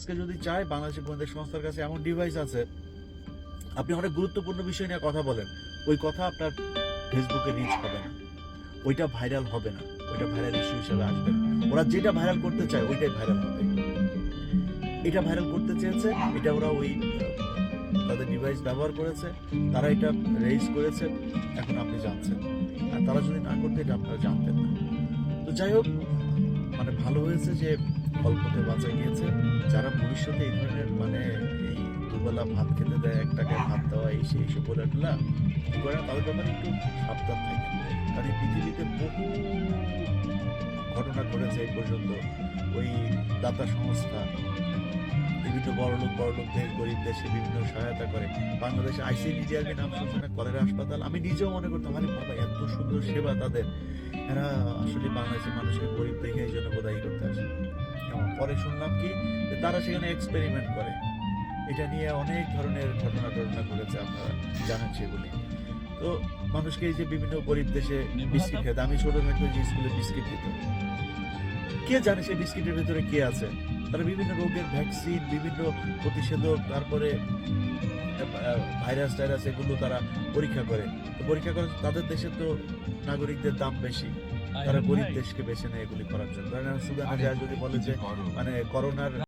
আজকে যদি চায়, বাংলাদেশের গোয়েন্দা সংস্থার কাছে এমন ডিভাইস আছে, আপনি অনেক গুরুত্বপূর্ণ বিষয় নিয়ে কথা বলেন, ওই কথা আপনার ফেসবুকে রিচ হবে না, ওইটা ভাইরাল হবে না, ওইটা ভাইরাল ইস্যু হিসেবে আসবে না। ওরা যেটা ভাইরাল করতে চায় ওইটাই ভাইরাল হবে। এটা ভাইরাল করতে চেয়েছে, এটা ওরা ওই তাদের ডিভাইস ব্যবহার করেছে, তারা এটা রেজ করেছে, এখন আপনি জানছেন। আর তারা যদি না করতে, এটা আপনারা জানতেন না। তো যাই হোক, মানে ভালো হয়েছে যে অল্পতে বাঁচা গিয়েছে। যারা ভবিষ্যতে এই ধরনের মানে এই দুবেলা ভাত খেতে দেয়, এক টাকায় ভাত দেওয়া, এই সেই সব বলে কি করে না, তাদের ব্যাপারে একটু সাবধান থাকে। কারণ এই পৃথিবীতে বহু ঘটনা ঘটেছে এই পর্যন্ত। ওই দাতা সংস্থা বিভিন্ন বড়লোকদের গরিব দেশে বিভিন্ন সহায়তা করে। বাংলাদেশে আইসিডিডিআরবি নাম শুনছে না, কলেরা হাসপাতাল। আমি নিজেও মনে করতাম, আরে বাবা, এত সুন্দর সেবা তাদের, এরা আসলে বাংলাদেশের মানুষকে গরিব দেখে এই জন্য বোধহয় করতে আসে। পরে শুনলাম কি, যে তারা সেখানে এক্সপেরিমেন্ট করে। এটা নিয়ে অনেক ধরনের ঘটনা ঘটেছে, আপনারা জানেন সেগুলি। তো মানুষকে এই যে বিভিন্ন গরিব দেশে বিস্কিট খেতে, আমি ছোট থাকতে যে স্কুলে বিস্কিট দিত, কে জানে সেই বিস্কিটের ভেতরে কে আছে। তারা বিভিন্ন রোগের ভ্যাকসিন, বিভিন্ন প্রতিষেধক, তারপরে ভাইরাস টাইরাস, এগুলো তারা পরীক্ষা করে। তাদের দেশে তো নাগরিকদের দাম বেশি, তারা গরিব দেশকে বেছে নেয় এগুলি করার জন্য। সুদানে যায় যদি বলে যে মানে করোনার